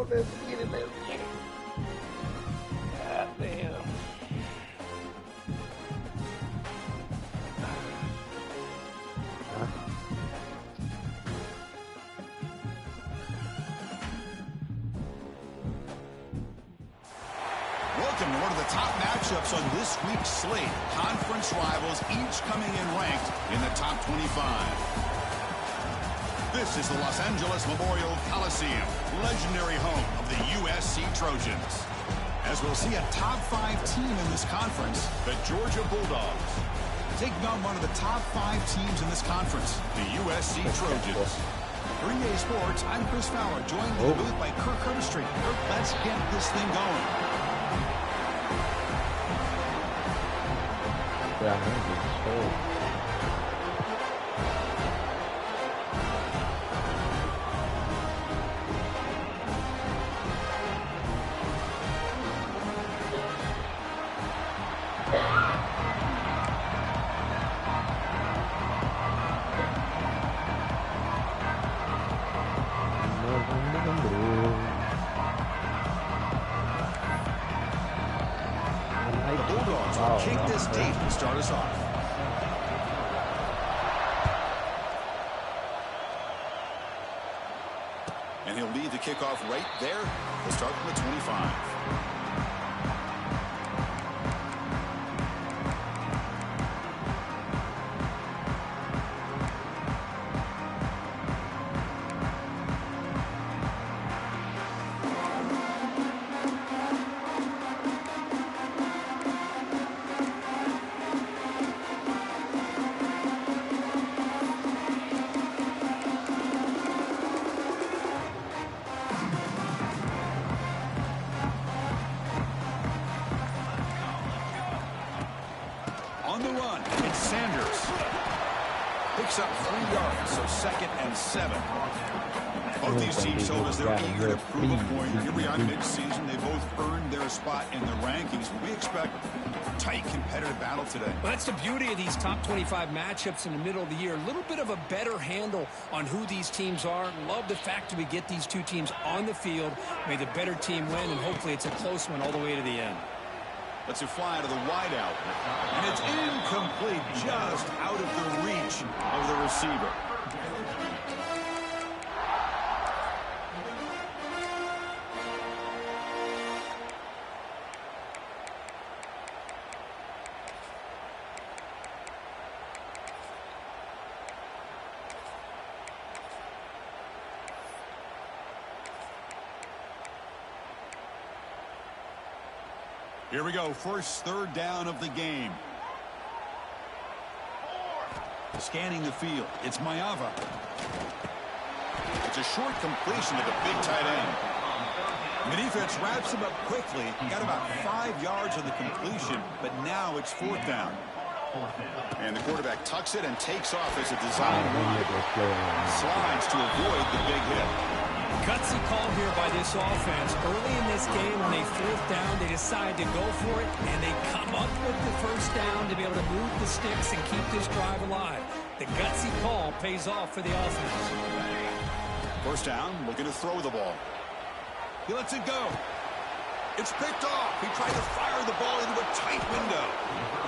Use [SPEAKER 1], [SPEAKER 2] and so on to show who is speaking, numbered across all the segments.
[SPEAKER 1] on, let's get it, let's get it. God damn.
[SPEAKER 2] Welcome to one of the top matchups on this week's slate. Conference rivals, each coming in ranked in the top 25. This is the Los Angeles Memorial Coliseum, legendary home of the USC Trojans. As we'll see a top 5 team in this conference, the Georgia Bulldogs, taking on one of the top 5 teams in this conference, the USC Trojans. For EA Sports, I'm Chris Fowler, joined in the booth by Kirk Herbstreit. Kirk, let's get this thing going.
[SPEAKER 1] Yeah, I'm gonna be cold.
[SPEAKER 2] Kick this deep and start us off. And he'll lead the kickoff right there. He'll start from the 25. On the run, it's Sanders. Picks up 3 yards, so 2nd and 7. Both these teams told us they're eager to prove a point. Here we are mid-season. They both earned their spot in the rankings. We expect a tight, competitive battle today.
[SPEAKER 3] Well, that's the beauty of these top 25 matchups in the middle of the year. A little bit of a better handle on who these teams are. Love the fact that we get these two teams on the field. May the better team win, and hopefully it's a close one all the way to the end.
[SPEAKER 2] Let's it fly to the wideout. And it's incomplete, just out of the reach of the receiver. Here we go, first 3rd down of the game. Scanning the field, it's Mayava. It's a short completion to the big tight end. The defense wraps him up quickly. Got about 5 yards on the completion, but now it's 4th down. And the quarterback tucks it and takes off as a design run. Slides to avoid the big hit.
[SPEAKER 3] Gutsy call here by this offense. Early in this game, on a 4th down, they decide to go for it, and they come up with the 1st down to be able to move the sticks and keep this drive alive. The gutsy call pays off for the offense.
[SPEAKER 2] 1st down, looking to throw the ball. He lets it go. It's picked off. He tried to fire the ball into a tight window.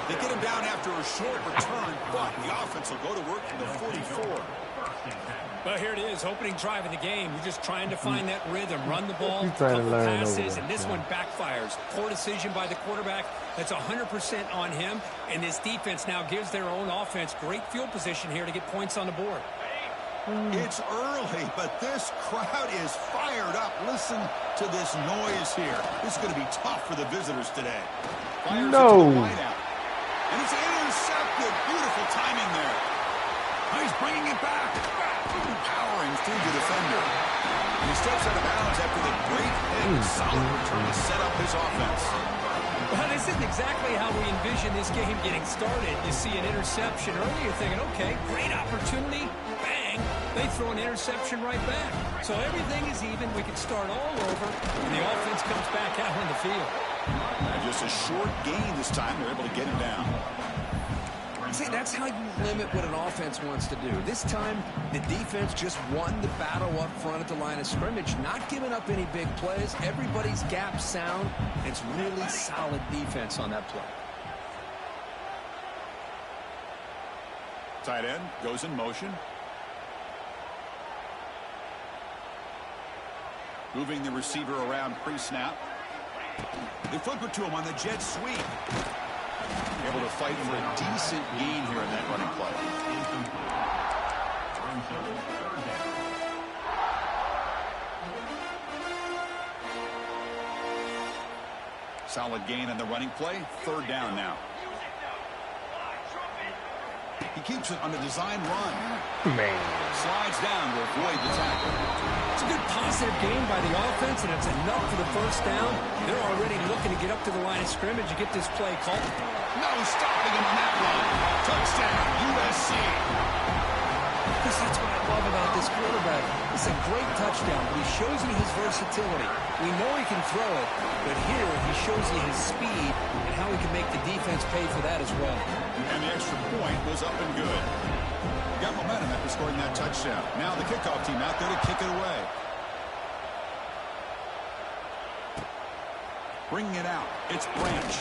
[SPEAKER 2] They get him down after a short return, but the offense will go to work from the 44.
[SPEAKER 3] Well, here it is, opening drive of the game. You're just trying to find that rhythm, run the ball,
[SPEAKER 1] couple
[SPEAKER 3] passes, and this one backfires. Poor decision by the quarterback. That's 100% on him, and this defense now gives their own offense great field position here to get points on the board.
[SPEAKER 2] It's early, but this crowd is fired up. Listen to this noise here. This is going to be tough for the visitors today. Fires into the wideout. And it's intercepted. Beautiful timing there. He's bringing it back. Powering through the defender. And he steps out of bounds after the great hit. Solid return to set up his offense.
[SPEAKER 3] Well, this isn't exactly how we envision this game getting started. You see an interception early, you're thinking, okay, great opportunity. Bang. They throw an interception right back. So everything is even. We can start all over, and the offense comes back out on the field.
[SPEAKER 2] And just a short gain this time. They're able to get him down.
[SPEAKER 3] I'd say that's how you limit what an offense wants to do. This time, the defense just won the battle up front at the line of scrimmage, not giving up any big plays. Everybody's gap sound. It's really solid defense on that play.
[SPEAKER 2] Tight end goes in motion. Moving the receiver around pre-snap. They flip it to him on the jet sweep. Able to fight for a decent gain here in that running play. Solid gain in the running play. Third down now. He keeps it on the design run.
[SPEAKER 4] Man.
[SPEAKER 2] Slides down to avoid the tackle.
[SPEAKER 3] It's a good positive gain by the offense, and it's enough for the first down. They're already looking to get up to the line of scrimmage and get this play called.
[SPEAKER 2] No stopping him on that run. Touchdown, USC.
[SPEAKER 3] Chris, that's what I love about this quarterback. It's a great touchdown, but he shows you his versatility. We know he can throw it, but here he shows you his speed and how he can make the defense pay for that as well.
[SPEAKER 2] And the extra point was up and good. Got momentum after scoring that touchdown. Now the kickoff team out there to kick it away. Bringing it out. It's Branch.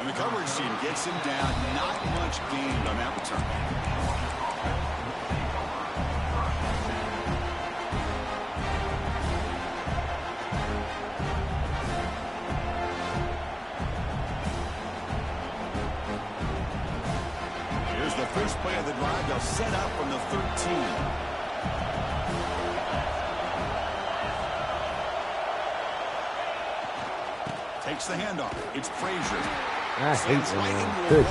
[SPEAKER 2] And the coverage team gets him down. Not much gained on that return. Here's the first play of the drive. They'll set up from the 13. Takes the handoff. It's Frazier.
[SPEAKER 4] I hate when they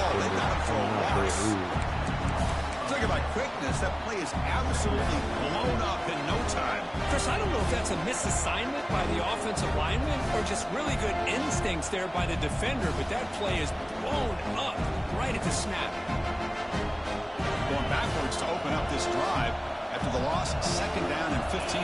[SPEAKER 2] Talking about quickness, that play is absolutely blown up in no time.
[SPEAKER 3] Chris, I don't know if that's a misassignment by the offensive lineman or just really good instincts there by the defender, but that play is blown up right at the snap.
[SPEAKER 2] Going backwards to open up this drive after the loss, second down and 15.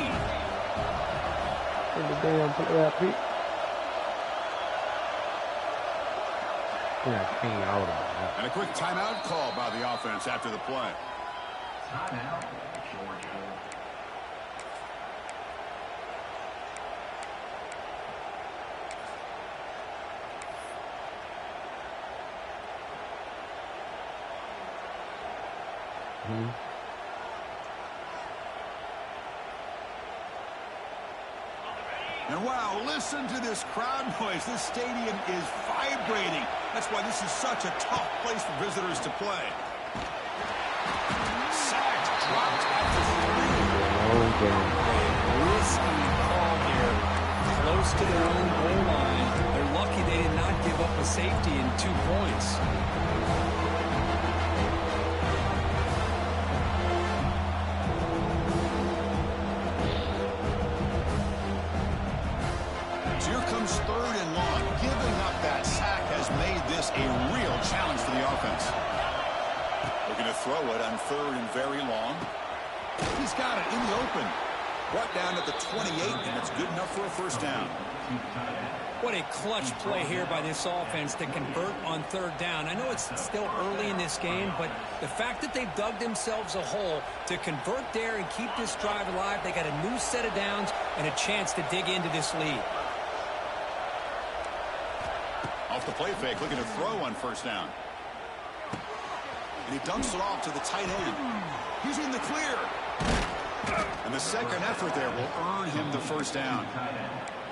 [SPEAKER 2] And a quick timeout call by the offense after the play.
[SPEAKER 1] Timeout, Georgia.
[SPEAKER 2] And wow, listen to this crowd noise. This stadium is vibrating. That's why this is such a tough place for visitors to play. Sacked, dropped at the 3.
[SPEAKER 3] Risky call here. Close to their own goal line. They're lucky they did not give up a safety in 2 points.
[SPEAKER 2] Here comes third and long. Giving up that sack has made this a real challenge for the offense. Looking to throw it on third and very long. He's got it in the open. Brought down at the 28, and it's good enough for a first down.
[SPEAKER 3] What a clutch play here by this offense to convert on third down. I know it's still early in this game, but the fact that they've dug themselves a hole to convert there and keep this drive alive, they got a new set of downs and a chance to dig into this lead.
[SPEAKER 2] Off the play fake, looking to throw on first down. And he dumps it off to the tight end. He's in the clear. And the second effort there will earn him the first down.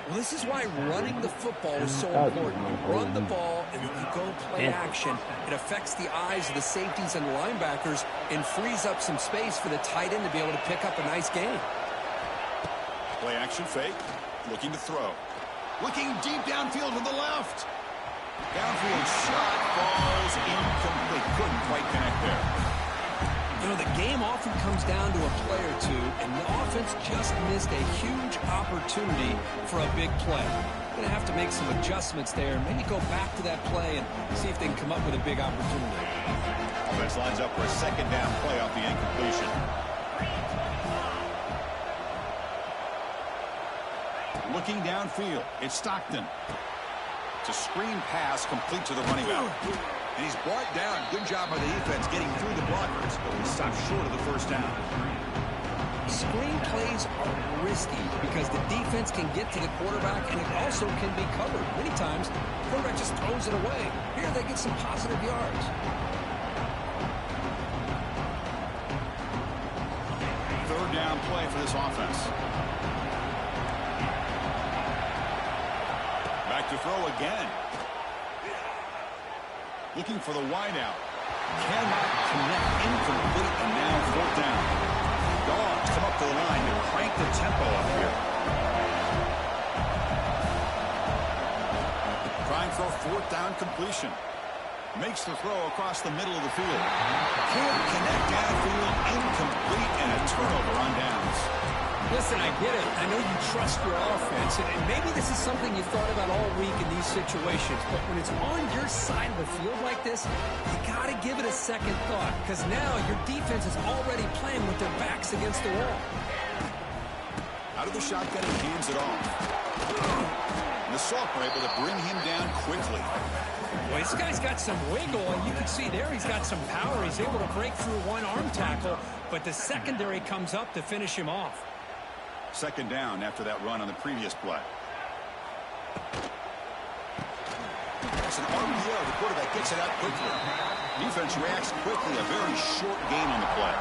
[SPEAKER 3] Well, this is why running the football is so important. Run the ball and then you go play action. It affects the eyes of the safeties and the linebackers and frees up some space for the tight end to be able to pick up a nice gain.
[SPEAKER 2] Play action fake, looking to throw. Looking deep downfield to the left. Downfield shot falls incomplete. Couldn't quite connect there.
[SPEAKER 3] You know, the game often comes down to a play or two, and the offense just missed a huge opportunity for a big play. Going to have to make some adjustments there. Maybe go back to that play and see if they can come up with a big opportunity.
[SPEAKER 2] Offense lines up for a second down play off the incompletion. Looking downfield, it's Stockton. It's a screen pass complete to the running back. And he's brought down. Good job by the defense getting through the blockers, but he stopped short of the first down.
[SPEAKER 3] Screen plays are risky because the defense can get to the quarterback, and it also can be covered. Many times, the quarterback just throws it away. Here, they get some positive yards.
[SPEAKER 2] Third down play for this offense. Back to throw again. Looking for the wideout. Cannot connect, incomplete, and now fourth down. Dogs come up to the line to crank the tempo up here. Trying for a fourth down completion. Makes the throw across the middle of the field. Can't connect downfield, incomplete, and a turnover on downs.
[SPEAKER 3] Listen, I get it. I know you trust your offense, and maybe this is something you thought about all week in these situations, but when it's on your side of the field like this, you got to give it a second thought, because now your defense is already playing with their backs against the wall.
[SPEAKER 2] Out of the shotgun, he hands it off. And the Salk were able to bring him down quickly.
[SPEAKER 3] Well, this guy's got some wiggle, and you can see there he's got some power. He's able to break through one arm tackle, but the secondary comes up to finish him off.
[SPEAKER 2] Second down after that run on the previous play. It's an RPO. The quarterback gets it out quickly. Defense reacts quickly. A very short gain on the play.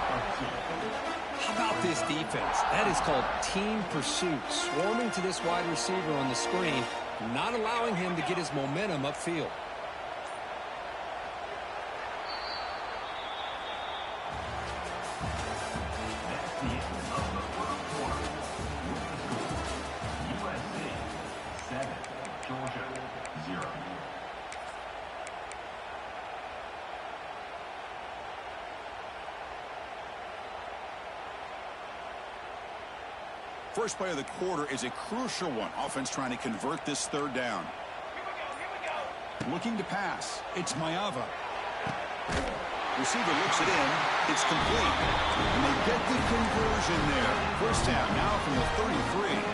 [SPEAKER 3] How about this defense? That is called team pursuit. Swarming to this wide receiver on the screen, not allowing him to get his momentum upfield.
[SPEAKER 1] USC 7, Georgia 0.
[SPEAKER 2] First play of the quarter is a crucial one. Offense trying to convert this third down. Looking to pass. It's Maeva. Receiver looks it in. It's complete. And they get the conversion there. First down now from the 33.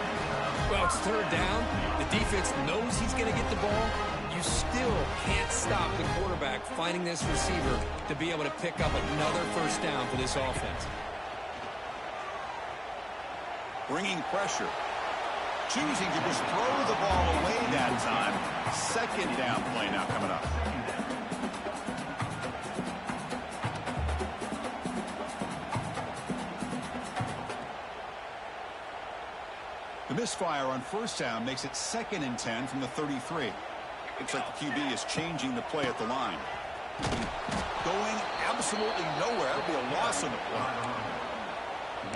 [SPEAKER 3] Well, it's third down. The defense knows he's going to get the ball. You still can't stop the quarterback finding this receiver to be able to pick up another first down for this offense.
[SPEAKER 2] Bringing pressure. Choosing to just throw the ball away that time. Second down play now coming up. The misfire on first down makes it 2nd and 10 from the 33. Looks like the QB is changing the play at the line. Going absolutely nowhere. That'll be a loss on the play.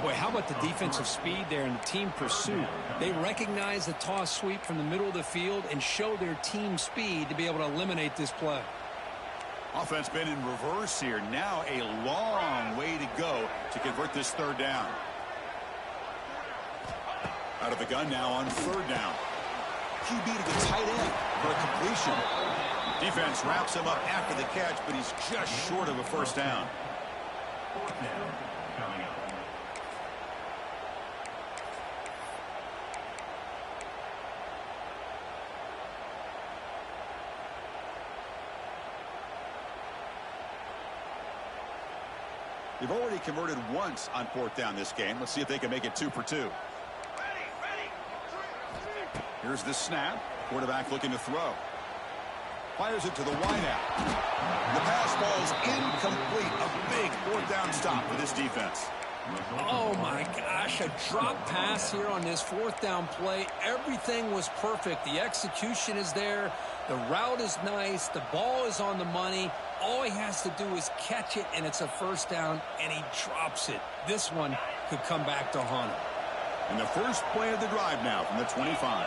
[SPEAKER 3] Boy, how about the defensive speed there and the team pursuit? They recognize the toss sweep from the middle of the field and show their team speed to be able to eliminate this play.
[SPEAKER 2] Offense been in reverse here. Now a long way to go to convert this third down. Out of the gun now on third down. QB to the tight end for a completion. Defense wraps him up after the catch, but he's just short of a first down. They've already converted once on fourth down this game. Let's see if they can make it 2 for 2. Here's the snap. Quarterback looking to throw. Fires it to the wideout. The pass falls incomplete. A big fourth down stop for this defense.
[SPEAKER 3] Oh, my gosh. A drop pass here on this fourth down play. Everything was perfect. The execution is there. The route is nice. The ball is on the money. All he has to do is catch it, and it's a first down, and he drops it. This one could come back to haunt him.
[SPEAKER 2] And the first play of the drive now from the 25.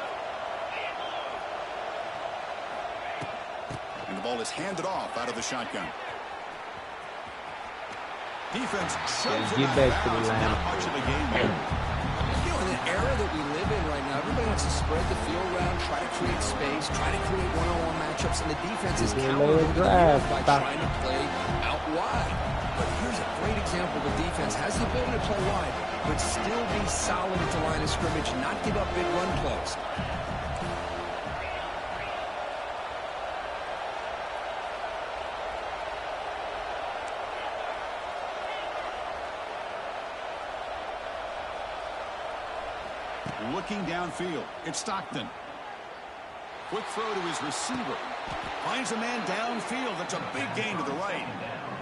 [SPEAKER 2] And the ball is handed off out of the shotgun. Defense shoves it out of bounds. Not much of a game there.
[SPEAKER 3] You know, in the era that we live in right now, everybody wants to spread the field around, try to create space, try to create one-on-one matchups, and the defense is countering by trying to play out wide. But here's a great example. The defense has the ability to play wide, but still be solid at the line of scrimmage, not give up big run plays.
[SPEAKER 2] looking downfield. It's Stockton. Quick throw to his receiver. Finds a man downfield. That's a big gain to the right.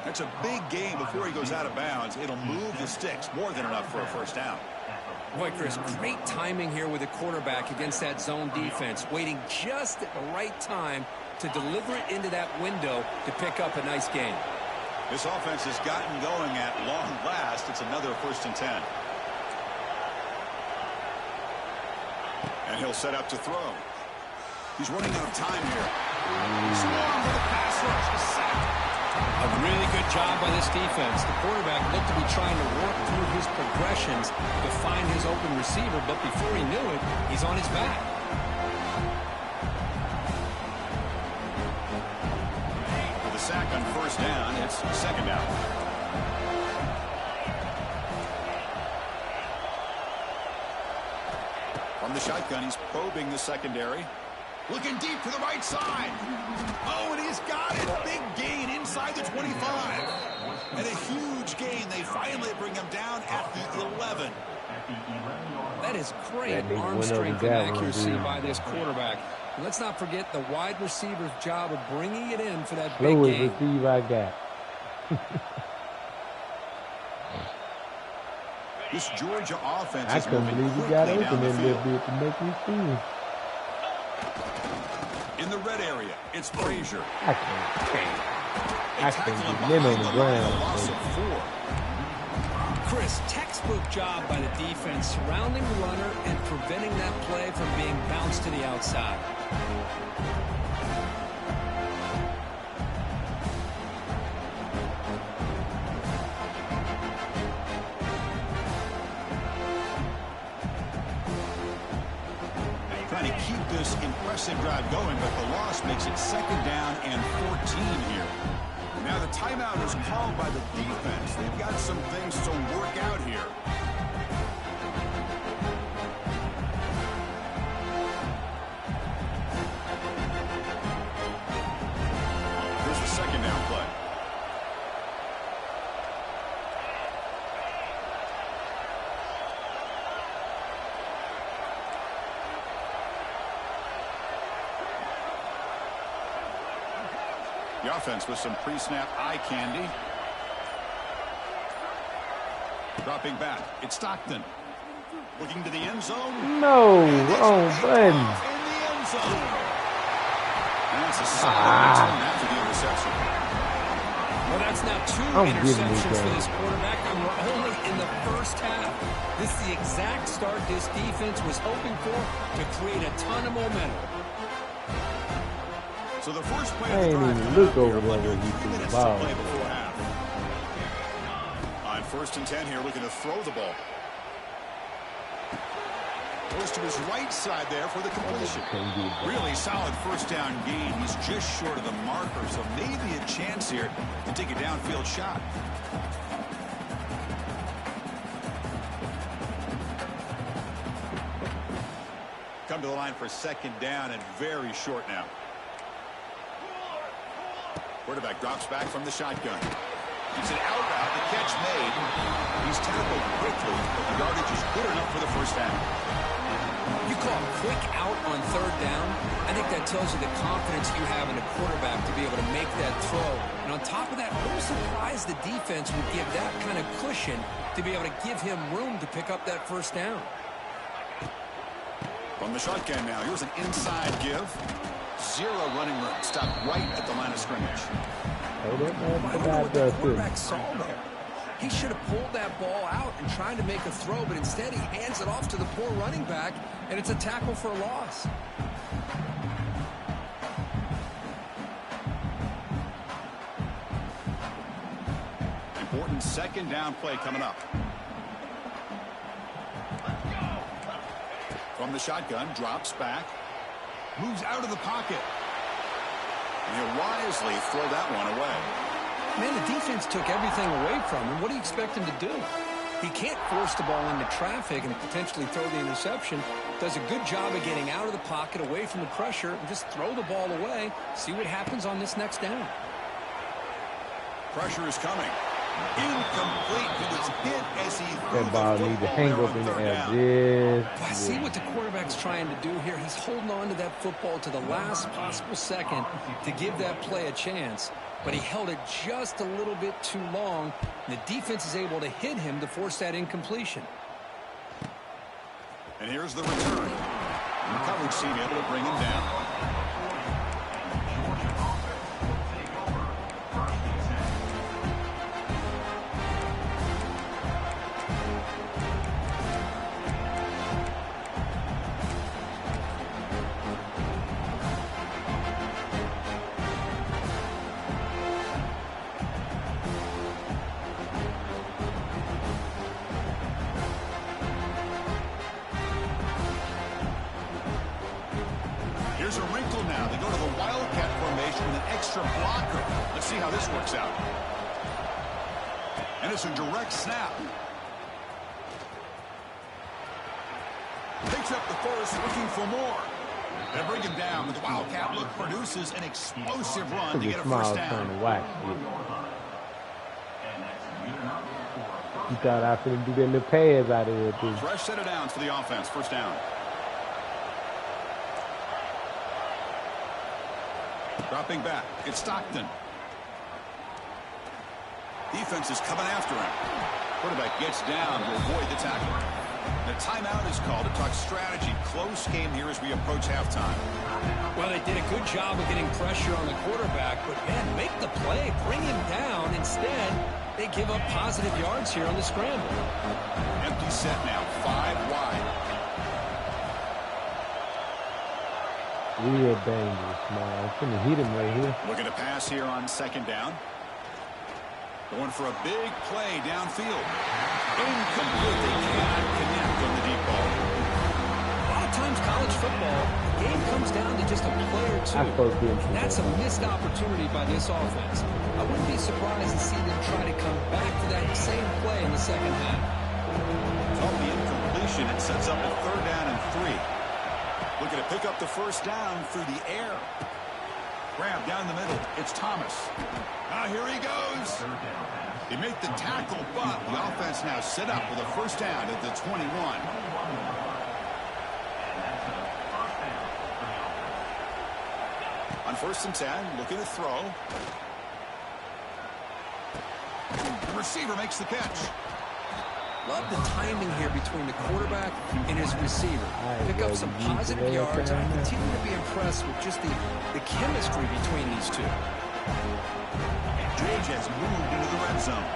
[SPEAKER 2] That's a big gain before he goes out of bounds. It'll move the sticks. More than enough for a first down.
[SPEAKER 3] Boy, Chris, great timing here with the quarterback against that zone defense. Waiting just at the right time to deliver it into that window to pick up a nice gain.
[SPEAKER 2] This offense has gotten going at long last. It's another 1st and 10. And he'll set up to throw. He's running out of time here. Swarmed with a pass rush. A sack.
[SPEAKER 3] A really good job by this defense. The quarterback looked to be trying to work through his progressions to find his open receiver, but before he knew it, he's on his back.
[SPEAKER 2] With a sack on 1st down, it's 2nd down. From the shotgun, he's probing the secondary. Looking deep to the right side. Oh, and he's got it. Big gain inside the 25. And a huge gain. They finally bring him down at the 11.
[SPEAKER 3] That is great arm strength and accuracy by this quarterback. And let's not forget the wide receiver's job of bringing it in for that big gain.
[SPEAKER 4] Receiver I got.
[SPEAKER 2] This Georgia offense
[SPEAKER 4] I
[SPEAKER 2] is
[SPEAKER 4] couldn't
[SPEAKER 2] moving
[SPEAKER 4] believe he got
[SPEAKER 2] quickly
[SPEAKER 4] open
[SPEAKER 2] down
[SPEAKER 4] a
[SPEAKER 2] the
[SPEAKER 4] little
[SPEAKER 2] field.
[SPEAKER 4] bit to make me see.
[SPEAKER 2] In the red area, it's Frazier.
[SPEAKER 4] I can't. I
[SPEAKER 2] Tackle
[SPEAKER 4] can't
[SPEAKER 2] him
[SPEAKER 4] get him on
[SPEAKER 2] behind
[SPEAKER 4] the
[SPEAKER 2] the line, a
[SPEAKER 4] ground.
[SPEAKER 2] loss of 4.
[SPEAKER 3] Chris, textbook job by the defense surrounding the runner and preventing that play from being bounced to the outside.
[SPEAKER 2] Trying to keep this impressive drive going, but the loss makes it 2nd down and 14 here. Now the timeout is called by the defense. They've got some things to work out here. Here's the 2nd down play. The offense with some pre-snap eye candy. Dropping back. It's Stockton. Looking to the end zone.
[SPEAKER 4] No, wrong button.
[SPEAKER 2] In the end zone. And that's a solid return after the interception.
[SPEAKER 3] Well, that's now 2
[SPEAKER 4] I'm giving you
[SPEAKER 3] interceptions for
[SPEAKER 4] that.
[SPEAKER 3] this quarterback, and we're only in the 1st half. This is the exact start this defense was hoping for to create a ton of momentum.
[SPEAKER 2] So the first play
[SPEAKER 4] I
[SPEAKER 2] of the
[SPEAKER 4] ain't
[SPEAKER 2] drive
[SPEAKER 4] even
[SPEAKER 2] coming
[SPEAKER 4] look
[SPEAKER 2] up
[SPEAKER 4] over
[SPEAKER 2] here,
[SPEAKER 4] there
[SPEAKER 2] under
[SPEAKER 4] when he
[SPEAKER 2] 3
[SPEAKER 4] threw the
[SPEAKER 2] minutes to
[SPEAKER 4] ball.
[SPEAKER 2] play before half. On 1st and 10 here, looking to throw the ball. Goes to his right side there for the completion. Really solid 1st down gain. He's just short of the marker, so maybe a chance here to take a downfield shot. Come to the line for 2nd down and very short now. Quarterback drops back from the shotgun. It's an out route. The catch made. He's tackled quickly, but the yardage is good enough for the 1st down.
[SPEAKER 3] You call a quick out on 3rd down. I think that tells you the confidence you have in a quarterback to be able to make that throw. And on top of that, I'm surprised the defense would give that kind of cushion to be able to give him room to pick up that 1st down.
[SPEAKER 2] From the shotgun now, here's an inside give. 0 running room. Stopped right at the line of scrimmage.
[SPEAKER 3] I don't know what the quarterback saw there. He should have pulled that ball out and tried to make a throw, but instead he hands it off to the poor running back, and it's a tackle for a loss.
[SPEAKER 2] Important 2nd down play coming up. From the shotgun, drops back. Moves out of the pocket. And he'll wisely throw that one away.
[SPEAKER 3] Man, the defense took everything away from him. What do you expect him to do? He can't force the ball into traffic and potentially throw the interception. Does a good job of getting out of the pocket, away from the pressure, and just throw the ball away. See what happens on this next down.
[SPEAKER 2] Pressure is coming. Incomplete. He was hit as he threw
[SPEAKER 4] That ball
[SPEAKER 2] the
[SPEAKER 4] need to
[SPEAKER 2] football
[SPEAKER 4] hang
[SPEAKER 2] there
[SPEAKER 4] up
[SPEAKER 2] on
[SPEAKER 4] in the
[SPEAKER 2] third
[SPEAKER 4] air.
[SPEAKER 2] down.
[SPEAKER 3] I see what the quarterback's trying to do here. He's holding on to that football to the last possible second to give that play a chance. But he held it just a little bit too long. The defense is able to hit him to force that incompletion.
[SPEAKER 2] And here's the return. The coverage team able to bring him down. Here's a wrinkle now. They go to the Wildcat formation with an extra blocker. Let's see how this works out. And it's a direct snap. Takes up the first, looking for more. They bring him down, but the Wildcat look produces an explosive run to get a first down.
[SPEAKER 4] You thought I could do that little pass out of there, too.
[SPEAKER 2] Fresh set of downs for the offense. First down. Dropping back, it's Stockton. Defense is coming after him. Quarterback gets down to avoid the tackle. The timeout is called to talk strategy. Close game here as we approach halftime.
[SPEAKER 3] Well, they did a good job of getting pressure on the quarterback, but, man, make the play, bring him down. Instead, they give up positive yards here on the scramble.
[SPEAKER 2] Empty set now, 5 wide.
[SPEAKER 4] Real dangerous, man. I'm gonna hit him right here.
[SPEAKER 2] Looking to pass here on second down. Going for a big play downfield. Incomplete. They cannot connect on the deep ball.
[SPEAKER 3] A lot of times college football, the game comes down to just a play or two. That's a missed opportunity by this offense. I wouldn't be surprised to see them try to come back to that same play in the second half.
[SPEAKER 2] Off the incompletion, it sets up a third down and 3. Looking to pick up the first down through the air. Grab down the middle. It's Thomas. Here he goes. They make the tackle, but the offense now set up with a first down at the 21. On 1st and 10, looking to throw. The receiver makes the catch.
[SPEAKER 3] Love the timing here between the quarterback and his receiver. Pick up some positive yards, and I continue to be impressed with just the chemistry between these two.
[SPEAKER 2] Jage has moved into the red zone.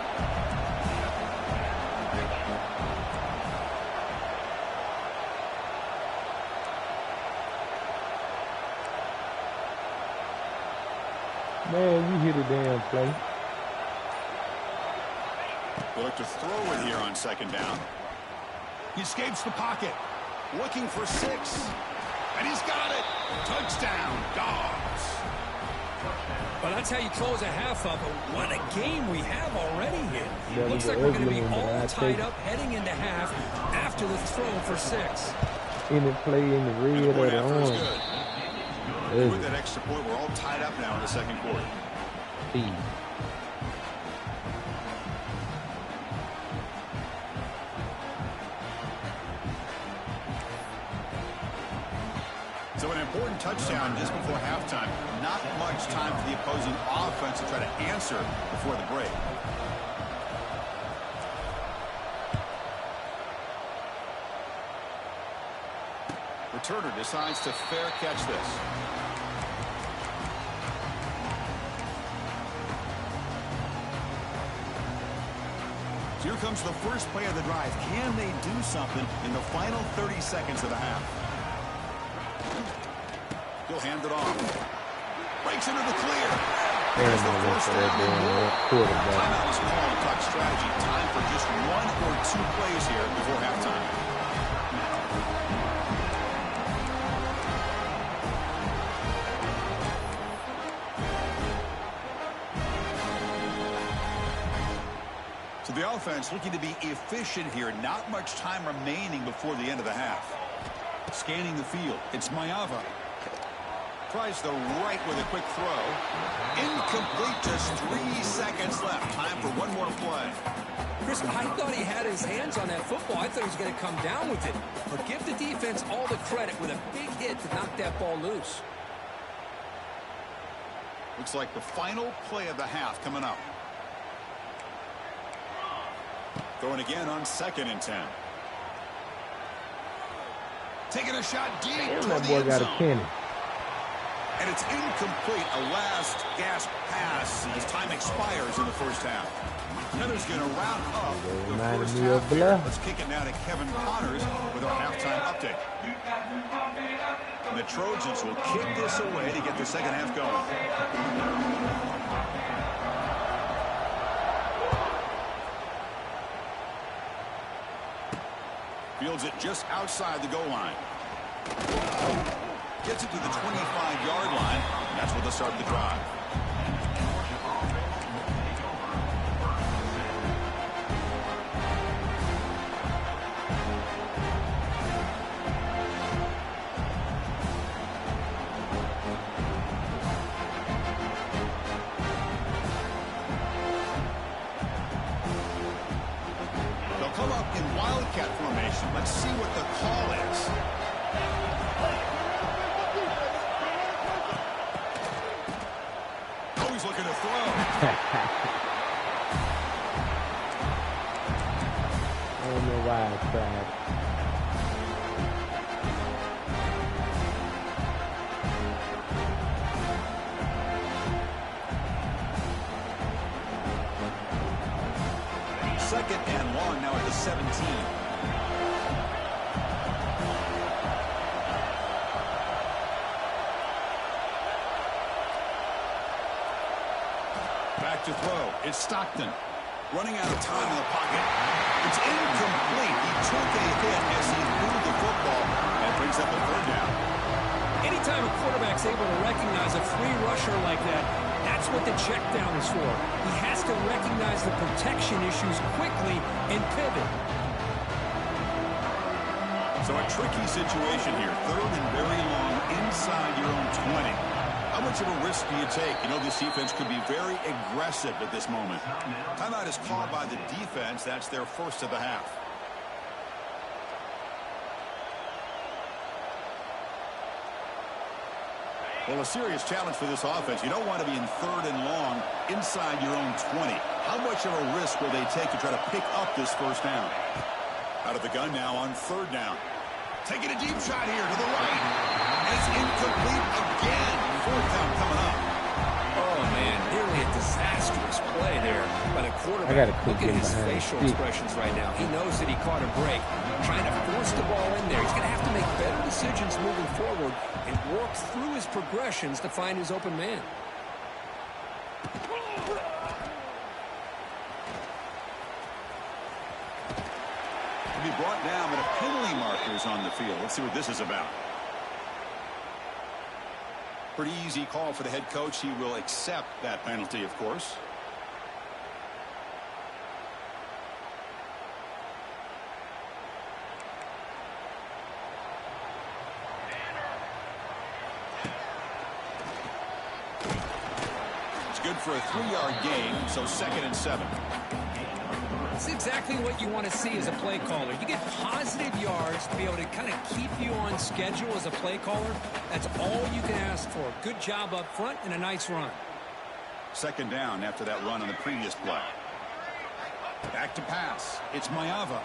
[SPEAKER 4] Man, you hit a damn play.
[SPEAKER 2] They look to throw it here on second down. He escapes the pocket. Looking for 6. And he's got it. Touchdown, Dogs.
[SPEAKER 3] Well, that's how you close a half up. But what a game we have already here.
[SPEAKER 4] Yeah,
[SPEAKER 3] Looks like we're going to be all tied up heading into half after the throw for 6.
[SPEAKER 4] Any play in the red or the orange.
[SPEAKER 2] With that extra point, we're all tied up now in the second quarter. So an important touchdown just before halftime. Not much time for the opposing offense to try to answer before the break. Returner decides to fair catch this. So here comes the first play of the drive. Can they do something in the final 30 seconds of the half? He'll hand it off. Breaks into the clear. There's the first down. Timeout is called to talk strategy. Time for just 1 or 2 plays here before halftime. So the offense looking to be efficient here. Not much time remaining before the end of the half. Scanning the field. It's Maeva. Tries the right with a quick throw. Incomplete, just 3 seconds left. Time for one more play.
[SPEAKER 3] Chris, I thought he had his hands on that football. I thought he was going to come down with it. But give the defense all the credit with a big hit to knock that ball loose.
[SPEAKER 2] Looks like the final play of the half coming up. Throwing again on 2nd and 10. Taking a shot deep
[SPEAKER 4] Damn,
[SPEAKER 2] toward
[SPEAKER 4] that
[SPEAKER 2] the
[SPEAKER 4] boy
[SPEAKER 2] end
[SPEAKER 4] got a
[SPEAKER 2] zone.
[SPEAKER 4] cannon.
[SPEAKER 2] And it's incomplete. A last gasp pass as time expires in the first half. Heather's going to round up the
[SPEAKER 4] Reminded
[SPEAKER 2] first
[SPEAKER 4] me of
[SPEAKER 2] half here.
[SPEAKER 4] Blah.
[SPEAKER 2] Let's kick it now to Kevin Connors with our halftime update. And the Trojans will kick this away to get the second half going. Fields it just outside the goal line. Gets it to the 25-yard line. That's where they'll start the drive. They'll come up in wildcat formation. Let's see what the call is. Looking to throw.
[SPEAKER 4] I don't know why I tried.
[SPEAKER 2] Second and long now at the 17. Back to throw. It's Stockton. Running out of time in the pocket. It's incomplete. He took a hit as he threw the football. That brings up a 3rd down.
[SPEAKER 3] Anytime a quarterback's able to recognize a free rusher like that, that's what the check down is for. He has to recognize the protection issues quickly and pivot.
[SPEAKER 2] So a tricky situation here. 3rd and very long inside your own 20. How much of a risk do you take? You know, this defense could be very aggressive at this moment. Timeout is called by the defense. That's their first of the half. Well, a serious challenge for this offense. You don't want to be in 3rd and long inside your own 20. How much of a risk will they take to try to pick up this first down? Out of the gun now on 3rd down. Taking a deep shot here to the right. And it's incomplete again. 4th down coming up.
[SPEAKER 3] Oh, man, nearly a disastrous play there by the quarterback.
[SPEAKER 4] I gotta quit
[SPEAKER 3] Look at
[SPEAKER 4] getting
[SPEAKER 3] his
[SPEAKER 4] behind
[SPEAKER 3] facial
[SPEAKER 4] the stick.
[SPEAKER 3] expressions right now. He knows that he caught a break, trying to force the ball in there. He's going to have to make better decisions moving forward and work through his progressions to find his open man.
[SPEAKER 2] To be brought down, but a penalty marker is on the field. Let's see what this is about. Pretty easy call for the head coach. He will accept that penalty, of course. It's good for a 3-yard gain, so 2nd and 7.
[SPEAKER 3] That's exactly what you want to see as a play caller. You get positive yards to be able to kind of keep you on schedule as a play caller. That's all you can ask for. Good job up front and a nice run.
[SPEAKER 2] 2nd down after that run on the previous play. Back to pass. It's Mayava.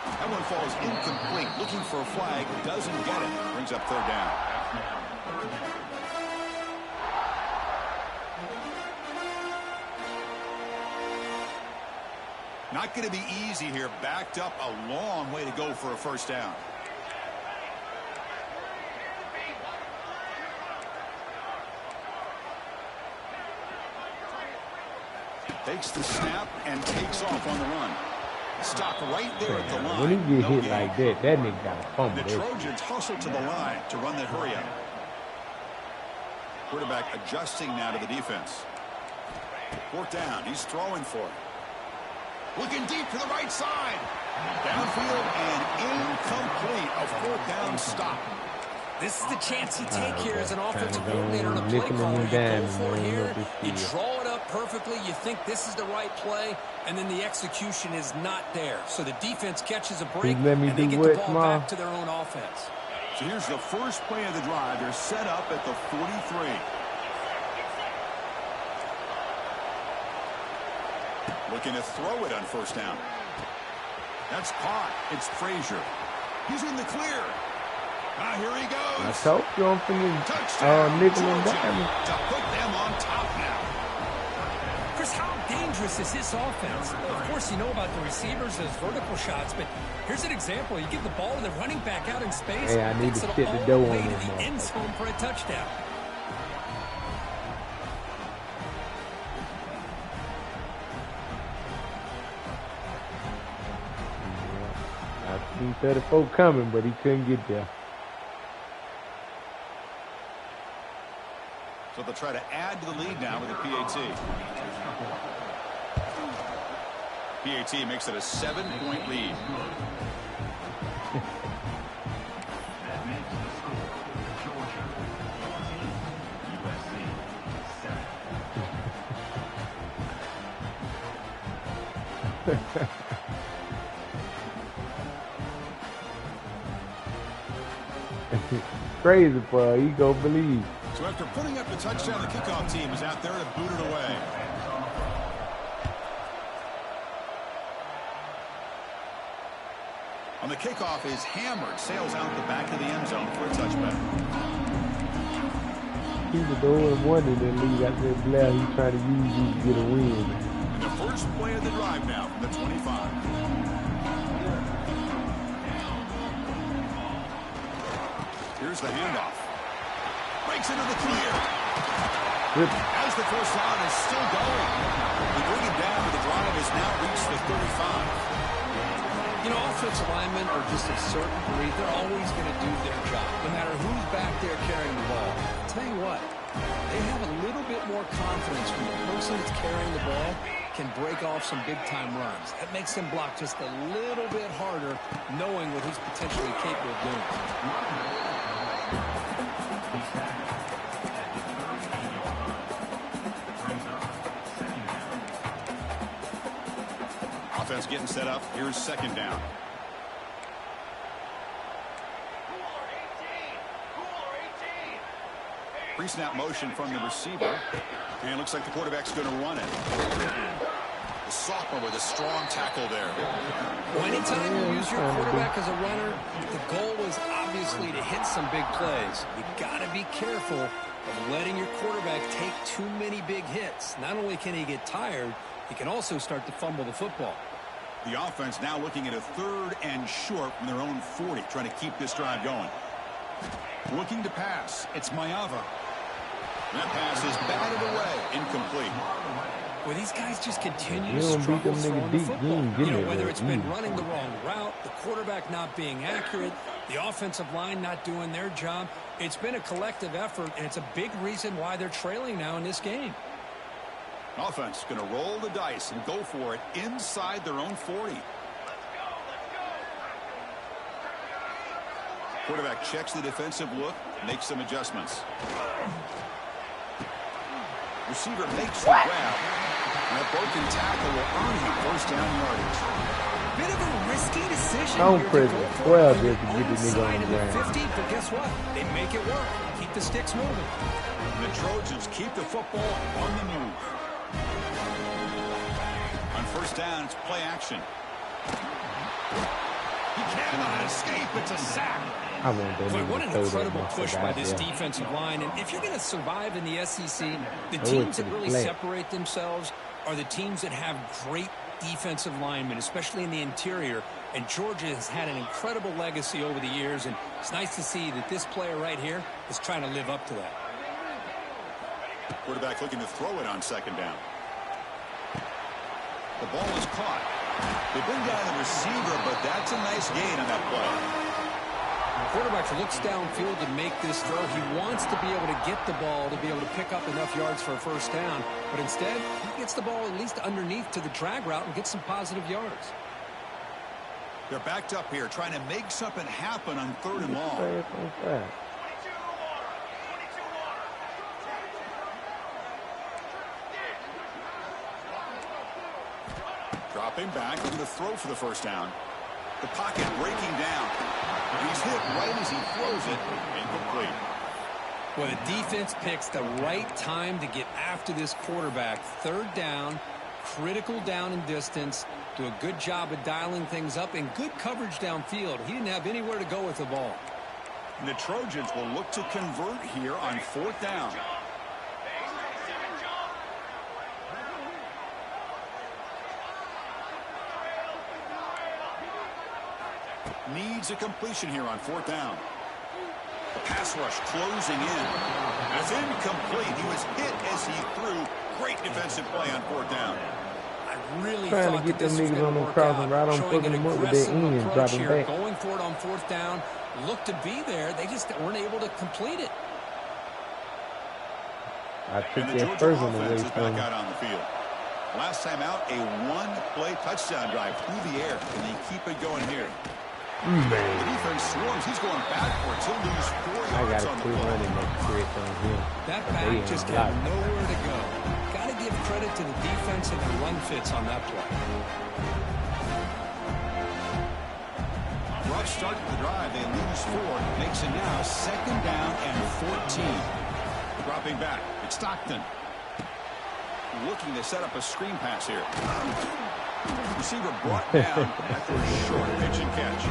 [SPEAKER 2] That one falls incomplete. Looking for a flag. Doesn't get it. Brings up 3rd down. Not going to be easy here. Backed up a long way to go for a first down. Takes the snap and takes off on the run. Stopped right there at the line.
[SPEAKER 4] When he get
[SPEAKER 2] No
[SPEAKER 4] hit
[SPEAKER 2] gain.
[SPEAKER 4] like that nigga got a fumble.
[SPEAKER 2] The Trojans hustle to the line to run the hurry up. Quarterback adjusting now to the defense. 4th down. He's throwing for it. Looking deep to the right side. Downfield and incomplete. A 4th down stop.
[SPEAKER 3] This is the chance you take here as an offensive coordinator and a play caller. You go for it here, you draw it up perfectly, you think this is the right play, and then the execution is not there. So the defense catches a break, and they get the ball back to their own offense.
[SPEAKER 2] So here's the first play of the drive. They're set up at the 43. Looking to throw it on first down. That's caught. It's Frazier. He's in the clear. Here he goes.
[SPEAKER 4] I told you I'm finna nickel and dime
[SPEAKER 2] to put them on top now.
[SPEAKER 3] Chris, how dangerous is this offense? Of course, you know about the receivers, those vertical shots, but here's an example. You give the ball to the running back out in space.
[SPEAKER 4] Hey, I need to fit the dough on
[SPEAKER 3] the end zone for a touchdown.
[SPEAKER 4] I seen 34 coming, but he couldn't get there.
[SPEAKER 2] So they'll try to add to the lead now with a PAT. PAT makes it a 7-point lead.
[SPEAKER 4] Crazy, bro. You go believe.
[SPEAKER 2] So after putting up the touchdown, the kickoff team is out there to boot it away. On the kickoff is hammered, sails out the back of the end zone for a touchback.
[SPEAKER 4] He's the only one in the league out there, Blair. He's trying to use you to get a win.
[SPEAKER 2] And the first play of the drive now from the 25. Here's the handoff. Breaks into the clear. As the first down is still going. We bring it down, but the drive has now reached the 35.
[SPEAKER 3] You know, offensive linemen are just a certain breed. They're always going to do their job, no matter who's back there carrying the ball. I'll tell you what, they have a little bit more confidence when the person that's carrying the ball can break off some big-time runs. That makes them block just a little bit harder, knowing what he's potentially capable of doing.
[SPEAKER 2] Offense getting set up. Here's second down. Pre-snap motion from the receiver. And it looks like the quarterback's going to run it. The sophomore with a strong tackle there.
[SPEAKER 3] Well, anytime you use your quarterback as a runner, the goal is obviously to hit some big plays. You got to be careful of letting your quarterback take too many big hits. Not only can he get tired, he can also start to fumble the football.
[SPEAKER 2] The offense now looking at a 3rd and short from their own 40, trying to keep this drive going. Looking to pass. It's Mayava. That pass is batted away. Incomplete.
[SPEAKER 3] Well, these guys just continue to struggle throwing the football. You know, whether it's been running the wrong route, the quarterback not being accurate, the offensive line not doing their job. It's been a collective effort, and it's a big reason why they're trailing now in this game.
[SPEAKER 2] Offense going to roll the dice and go for it inside their own 40. Quarterback checks the defensive look, makes some adjustments. Receiver makes the grab, and a broken tackle will earn him first down yardage.
[SPEAKER 3] Bit of a risky decision
[SPEAKER 4] Don't
[SPEAKER 3] here
[SPEAKER 4] prison.
[SPEAKER 3] to go for
[SPEAKER 4] 12
[SPEAKER 3] it
[SPEAKER 4] just to get the nigga on the
[SPEAKER 3] the
[SPEAKER 4] ground.
[SPEAKER 3] 50, but guess what? They make it work. Keep the sticks moving.
[SPEAKER 2] And the Trojans keep the football on the move. On first down, it's play action. He cannot escape. It's a sack.
[SPEAKER 4] I want that.
[SPEAKER 3] Boy, what an
[SPEAKER 4] nigga to throw
[SPEAKER 3] incredible
[SPEAKER 4] that
[SPEAKER 3] push
[SPEAKER 4] motherfucker
[SPEAKER 3] by
[SPEAKER 4] out
[SPEAKER 3] this
[SPEAKER 4] there.
[SPEAKER 3] defensive line. And if you're going to survive in the SEC, the
[SPEAKER 4] it
[SPEAKER 3] teams
[SPEAKER 4] to
[SPEAKER 3] that
[SPEAKER 4] the
[SPEAKER 3] really
[SPEAKER 4] flat.
[SPEAKER 3] separate themselves are the teams that have great defensive linemen, especially in the interior. And Georgia has had an incredible legacy over the years, and it's nice to see that this player right here is trying to live up to that.
[SPEAKER 2] Quarterback looking to throw it on second down. The ball is caught. They bring down the receiver, but that's a nice gain on that play.
[SPEAKER 3] Quarterback looks downfield to make this throw. He wants to be able to get the ball to be able to pick up enough yards for a first down. But instead, he gets the ball at least underneath to the drag route and gets some positive yards.
[SPEAKER 2] They're backed up here, trying to make something happen on 3rd and long. Dropping back, looking to throw for the first down. The pocket breaking down. He's hit right as he throws it. Incomplete.
[SPEAKER 3] Well, the defense picks the right time to get after this quarterback. Third down, critical down and distance. Do a good job of dialing things up and good coverage downfield. He didn't have anywhere to go with the ball.
[SPEAKER 2] And the Trojans will look to convert here on fourth down. Needs a completion here on fourth down. The pass rush closing in. That's incomplete. He was hit as he threw. Great defensive play on fourth down.
[SPEAKER 3] I really
[SPEAKER 4] Trying
[SPEAKER 3] thought
[SPEAKER 4] to get
[SPEAKER 3] that this
[SPEAKER 4] them
[SPEAKER 3] was
[SPEAKER 4] niggas
[SPEAKER 3] going
[SPEAKER 4] on
[SPEAKER 3] to
[SPEAKER 4] them
[SPEAKER 3] work
[SPEAKER 4] crossing
[SPEAKER 3] out.
[SPEAKER 4] right on,
[SPEAKER 3] Showing
[SPEAKER 4] fucking
[SPEAKER 3] an
[SPEAKER 4] them up with their
[SPEAKER 3] aggressive
[SPEAKER 4] ends,
[SPEAKER 3] approach
[SPEAKER 4] dropping
[SPEAKER 3] here,
[SPEAKER 4] back.
[SPEAKER 3] going for it on fourth down. Looked to be there. They just weren't able to complete it.
[SPEAKER 4] I took
[SPEAKER 2] And the
[SPEAKER 4] that
[SPEAKER 2] Georgia
[SPEAKER 4] first one away
[SPEAKER 2] offense is
[SPEAKER 4] from
[SPEAKER 2] back
[SPEAKER 4] him.
[SPEAKER 2] out on the field. Last time out, a one-play touchdown drive through the air. Can they keep it going here? The defense swarms. He's going backwards. He'll lose 4
[SPEAKER 4] I
[SPEAKER 2] yards
[SPEAKER 4] got
[SPEAKER 2] on
[SPEAKER 4] a
[SPEAKER 2] the
[SPEAKER 4] quick
[SPEAKER 2] play.
[SPEAKER 4] running next trick on him.
[SPEAKER 3] That
[SPEAKER 4] But they
[SPEAKER 3] back
[SPEAKER 4] ain't
[SPEAKER 3] just
[SPEAKER 4] blocked.
[SPEAKER 3] had nowhere to go. Got to give credit to the defense and the run fits on that play.
[SPEAKER 2] Rough start to the drive. They lose 4. Makes it now second down and 14. Dropping back. It's Stockton. Looking to set up a screen pass here. Receiver brought down after a short pitch and catch.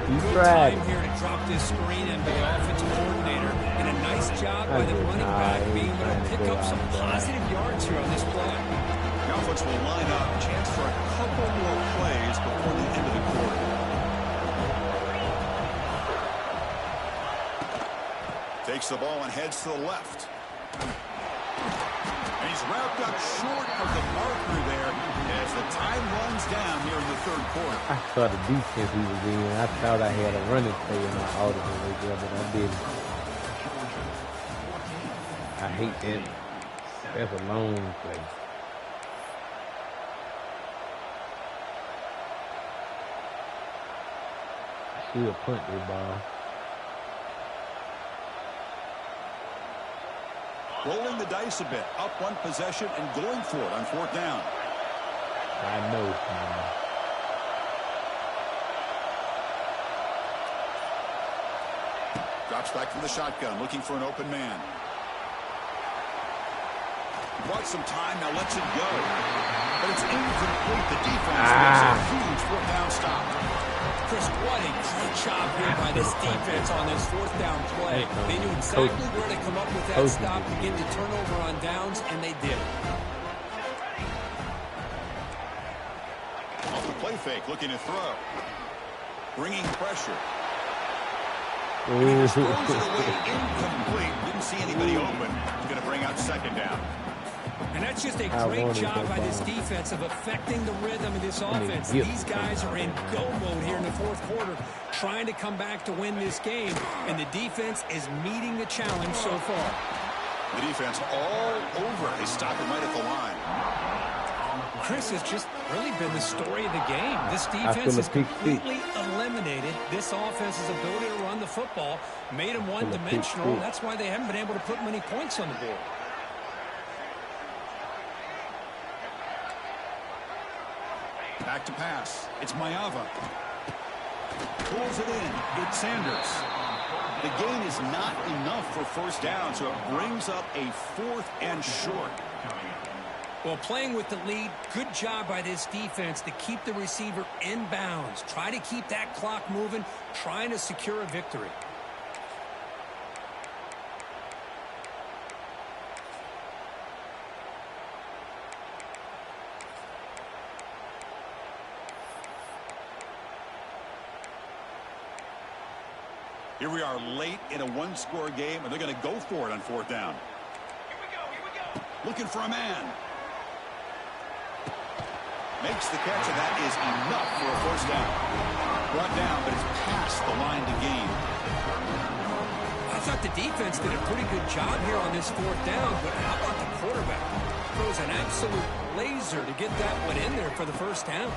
[SPEAKER 4] You
[SPEAKER 3] Good
[SPEAKER 4] tried.
[SPEAKER 3] time here to drop this screen in by the offensive coordinator. And a nice job by the running back being able to pick up some positive yards here on this play.
[SPEAKER 2] The offense will line up. Chance for a couple more plays before the end of the quarter. Takes the ball and heads to the left. And he's wrapped up short of the marker there as the time runs down here in the third quarter.
[SPEAKER 4] I saw the defense he was in. I thought I had a running play in my audible right there, but I didn't. I hate that. That's a long play. I should have punted that ball.
[SPEAKER 2] Rolling the dice a bit. Up one possession and going for it on fourth down.
[SPEAKER 4] I know, man.
[SPEAKER 2] Drops back from the shotgun, looking for an open man. Bought some time, now lets it go. But it's incomplete. The defense makes a huge fourth down stop.
[SPEAKER 3] Chris, what a great job here by this defense on this fourth down play. They knew exactly where to come up with that stop to get the turnover on downs, and they did.
[SPEAKER 2] Off the play fake, looking to throw. Bringing pressure. He just throws it away, incomplete. Didn't see anybody open. He's going to bring out second down.
[SPEAKER 3] And that's just a great job by this defense of affecting the rhythm of this offense. These guys are in go mode here in the fourth quarter, trying to come back to win this game, and the defense is meeting the challenge so far.
[SPEAKER 2] The defense all over. They stop him right at the line.
[SPEAKER 3] Chris, has just really been the story of the game. This defense has completely eliminated this offense's ability to run the football, made them one-dimensional, and that's why they haven't been able to put many points on the board.
[SPEAKER 2] Back to pass. It's Mayava. Pulls it in. It's Sanders. The gain is not enough for first down, so it brings up a fourth and short.
[SPEAKER 3] Well, playing with the lead, good job by this defense to keep the receiver in bounds. Try to keep that clock moving, trying to secure a victory.
[SPEAKER 2] Here we are late in a one-score game, and they're going to go for it on fourth down.
[SPEAKER 1] Here we go.
[SPEAKER 2] Looking for a man. Makes the catch, and that is enough for a first down. Brought down, but it's past the line to gain.
[SPEAKER 3] I thought the defense did a pretty good job here on this fourth down, but how about the quarterback? Throws an absolute laser to get that one in there for the first down.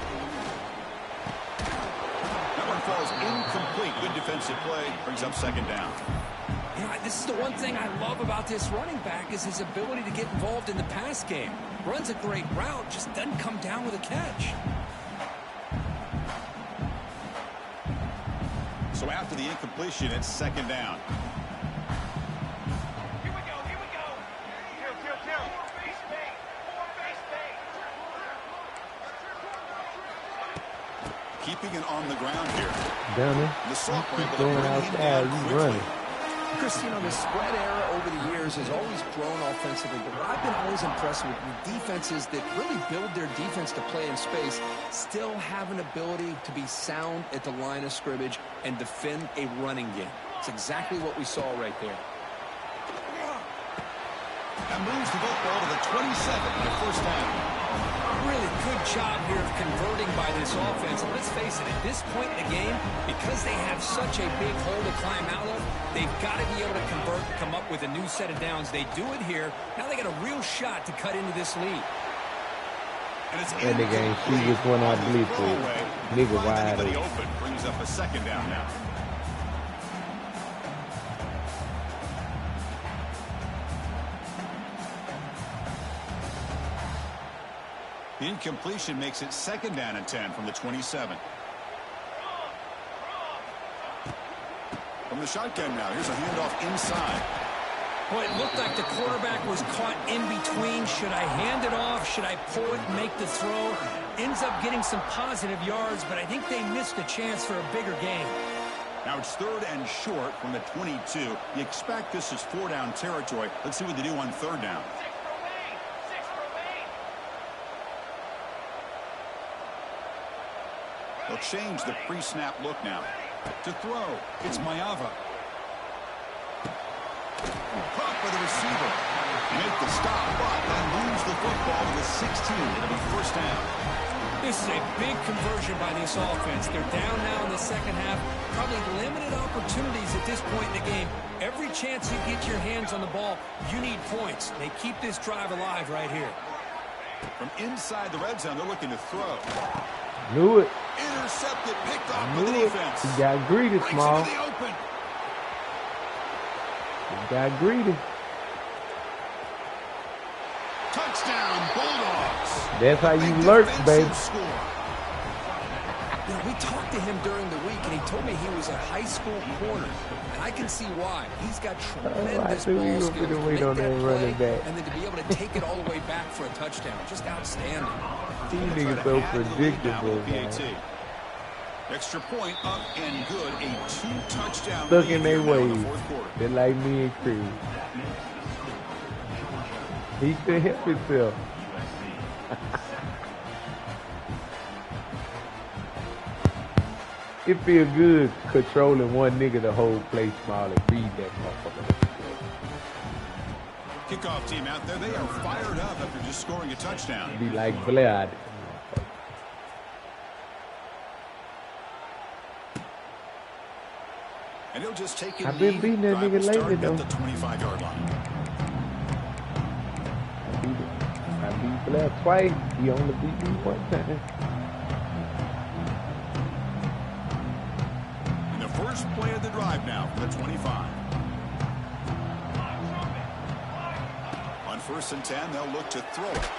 [SPEAKER 2] That one falls incomplete. Good defensive play. Brings up second down.
[SPEAKER 3] You know, This is the one thing I love about this running back is his ability to get involved in the pass game. Runs a great route, just doesn't come down with a catch.
[SPEAKER 2] So after the incompletion, it's second down.
[SPEAKER 1] Here we go. Kill. Base bait.
[SPEAKER 2] Keeping it on the ground here.
[SPEAKER 4] Dummy.
[SPEAKER 2] The sophomore able to
[SPEAKER 4] Going
[SPEAKER 2] bring him
[SPEAKER 4] outside,
[SPEAKER 2] down
[SPEAKER 4] you
[SPEAKER 2] quickly.
[SPEAKER 4] running.
[SPEAKER 3] Christine, the spread era over the years has always grown offensively, but what I've been always impressed with defenses that really build their defense to play in space still have an ability to be sound at the line of scrimmage and defend a running game. It's exactly what we saw right there.
[SPEAKER 2] And moves the football to the 27 and a first down.
[SPEAKER 3] Really good job here of converting by this offense. And let's face it, at this point in the game, because they have such a big hole to climb out of, they've got to be able to convert, come up with a new set of downs. They do it here. Now they got a real shot to cut into this lead.
[SPEAKER 2] And it's
[SPEAKER 4] That nigga ain't see which one I believe for. Nigga wide open.
[SPEAKER 2] open. Brings up a second down now. The incompletion makes it second down and 10 from the 27. From the shotgun now, here's a handoff inside.
[SPEAKER 3] Boy, it looked like the quarterback was caught in between. Should I hand it off? Should I pull it and make the throw? Ends up getting some positive yards, but I think they missed a chance for a bigger gain.
[SPEAKER 2] Now it's third and short from the 22. You expect this is four-down territory. Let's see what they do on third down.
[SPEAKER 1] 6 remain.
[SPEAKER 2] They'll change the pre-snap look now. To throw, it's Mayava. Caught by the receiver. Make the stop, but then moves the football to the 16. It'll be first down.
[SPEAKER 3] This is a big conversion by this offense. They're down now in the second half. Probably limited opportunities at this point in the game. Every chance you get your hands on the ball, you need points. They keep this drive alive right here.
[SPEAKER 2] From inside the red zone, they're looking to throw.
[SPEAKER 4] Knew it.
[SPEAKER 2] Intercepted, picked off by
[SPEAKER 4] Knew
[SPEAKER 2] the
[SPEAKER 4] it.
[SPEAKER 2] defense.
[SPEAKER 4] He got greedy,
[SPEAKER 2] Breaks
[SPEAKER 4] small.
[SPEAKER 2] into the open.
[SPEAKER 4] He got greedy.
[SPEAKER 2] Touchdown, Bulldogs.
[SPEAKER 4] That's how you
[SPEAKER 2] Big
[SPEAKER 4] lurk,
[SPEAKER 2] defensive
[SPEAKER 4] baby.
[SPEAKER 2] score.
[SPEAKER 3] You know, we talked to him during the week, and he told me he was a high school corner. And I can see why. He's got tremendous
[SPEAKER 4] knew you
[SPEAKER 3] ball
[SPEAKER 4] were
[SPEAKER 3] skills
[SPEAKER 4] gonna
[SPEAKER 3] to
[SPEAKER 4] wait
[SPEAKER 3] make
[SPEAKER 4] on
[SPEAKER 3] that
[SPEAKER 4] that
[SPEAKER 3] play,
[SPEAKER 4] running back.
[SPEAKER 3] and then to be able to take it all the way back for a touchdown. Just outstanding.
[SPEAKER 4] These
[SPEAKER 2] Try
[SPEAKER 4] niggas
[SPEAKER 2] to
[SPEAKER 4] so
[SPEAKER 2] add to the lead now
[SPEAKER 4] predictable,
[SPEAKER 2] with the
[SPEAKER 4] man.
[SPEAKER 2] PAT. Extra point up and good. A two-touchdown
[SPEAKER 4] Stuck
[SPEAKER 2] lead
[SPEAKER 4] in their
[SPEAKER 2] here now in
[SPEAKER 4] ways.
[SPEAKER 2] the fourth quarter.
[SPEAKER 4] They're like me and Chris. He couldn't help himself. It feel good controlling one nigga the whole play small and read that motherfucker.
[SPEAKER 2] Kickoff team out there. They are fired up after just scoring a touchdown.
[SPEAKER 4] Be like blood.
[SPEAKER 2] And he'll just take it.
[SPEAKER 4] I've been beating that nigga lately, though.
[SPEAKER 2] At the 25-yard line.
[SPEAKER 4] I beat Blair twice. He only beat me one time.
[SPEAKER 2] And the first play of the drive now from the 25. On first and 10, they'll look to throw it.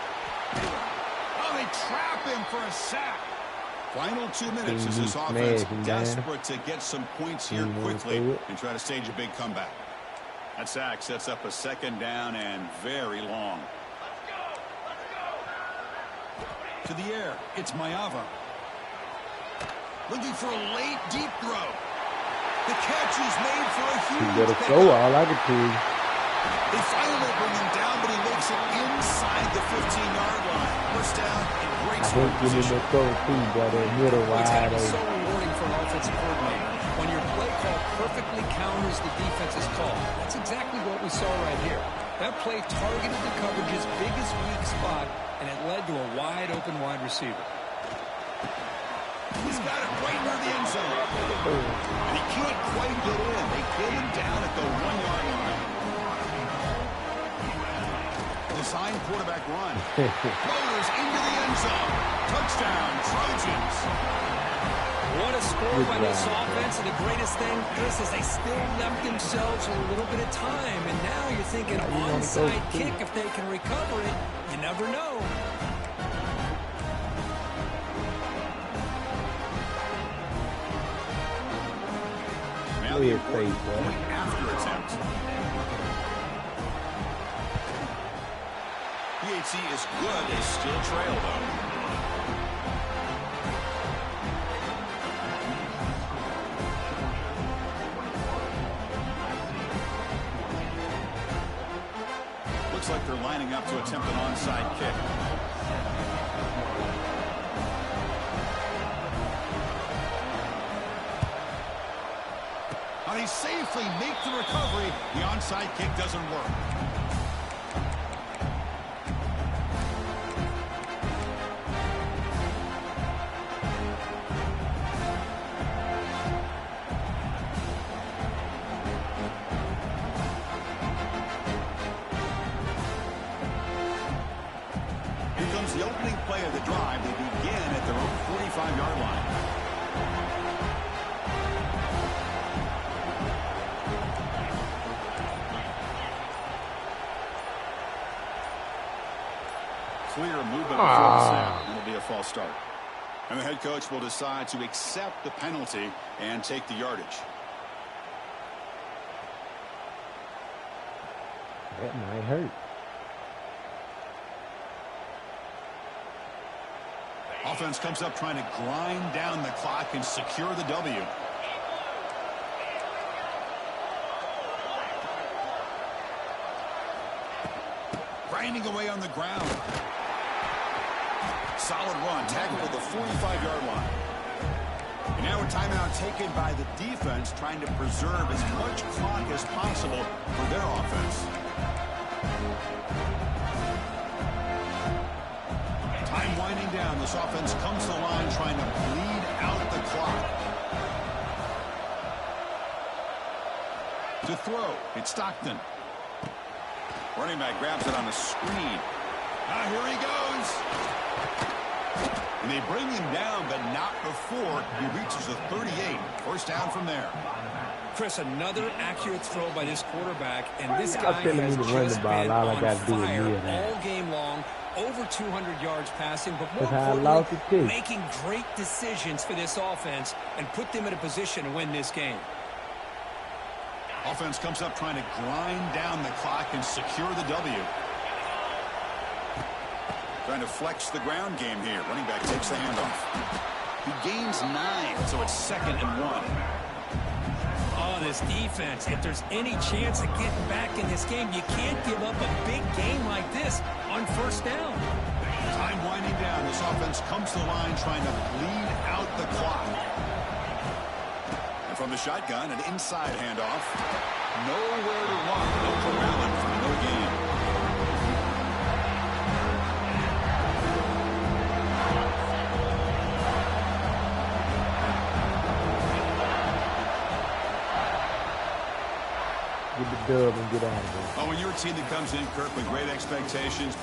[SPEAKER 2] Oh, they trap him for a sack. Final 2 minutes as this offense desperate to get some points here quickly and try to stage a big comeback. That sack sets up a second down and very long. To the air, it's Mayava. Looking for a late deep throw. The catch is made for a
[SPEAKER 4] He
[SPEAKER 2] huge
[SPEAKER 4] better
[SPEAKER 2] pickup.
[SPEAKER 4] throw all I can tell you.
[SPEAKER 2] They finally bring him down, but he makes it inside the 15-yard line. First down and great
[SPEAKER 4] I
[SPEAKER 2] scoring
[SPEAKER 4] hate giving
[SPEAKER 2] position.
[SPEAKER 4] the throw too, but that middle
[SPEAKER 3] It's
[SPEAKER 4] wide
[SPEAKER 3] gotta be so
[SPEAKER 4] open.
[SPEAKER 3] rewarding for an offensive coordinator. When your play call perfectly counters the defense's call. That's exactly what we saw right here. That play targeted the coverage's biggest weak spot, and it led to a wide open wide receiver.
[SPEAKER 2] He's got it right near the end zone. And he can't quite get in. They get him down at the 1-yard line. Design quarterback run. Floaters into the end zone. Touchdown, Trojans.
[SPEAKER 3] What a score by this
[SPEAKER 4] drive.
[SPEAKER 3] offense, and the greatest thing, Chris, is they still left themselves a little bit of time, and now you're thinking onside kick if they can recover it. You never know.
[SPEAKER 2] Now the important point after attempt. PHC is good. They still trail, though. Looks like they're lining up to attempt an onside kick. How they safely make the recovery. The onside kick doesn't work. Here comes the opening play of the drive. They begin at their own 45-yard line. Clear movement before the snap. It'll be a false start. And the head coach will decide to accept the penalty and take the yardage.
[SPEAKER 4] That might hurt.
[SPEAKER 2] Offense comes up trying to grind down the clock and secure the W. Grinding away on the ground. Solid run, tackled at the 45-yard line. And now a timeout taken by the defense, trying to preserve as much clock as possible for their offense. Time winding down. This offense comes to the line trying to bleed out the clock. To throw, it's Stockton. Running back grabs it on a screen. Here he goes. And they bring him down, but not before he reaches the 38. First down from there.
[SPEAKER 3] Chris, another accurate throw by this quarterback, and this guy
[SPEAKER 4] telling me
[SPEAKER 3] has
[SPEAKER 4] to run the
[SPEAKER 3] just
[SPEAKER 4] ball.
[SPEAKER 3] been
[SPEAKER 4] All I
[SPEAKER 3] on
[SPEAKER 4] gotta do is
[SPEAKER 3] fire
[SPEAKER 4] kneel down.
[SPEAKER 3] all game long, over 200 yards passing, but more
[SPEAKER 4] That's how I lost it,
[SPEAKER 3] importantly,
[SPEAKER 4] too.
[SPEAKER 3] making great decisions for this offense and put them in a position to win this game.
[SPEAKER 2] Offense comes up trying to grind down the clock and secure the W. Trying to flex the ground game here. Running back takes the handoff. He gains 9, so it's 2nd and 1.
[SPEAKER 3] Oh, this defense, if there's any chance of getting back in this game, you can't give up a big game like this on first down.
[SPEAKER 2] Time winding down. This offense comes to the line trying to bleed out the clock. And from the shotgun, an inside handoff. Nowhere to run. No corralling for no gain.
[SPEAKER 4] Get the dub and get out of there.
[SPEAKER 2] Oh, when you're a team that comes in, Kirk, with great expectations,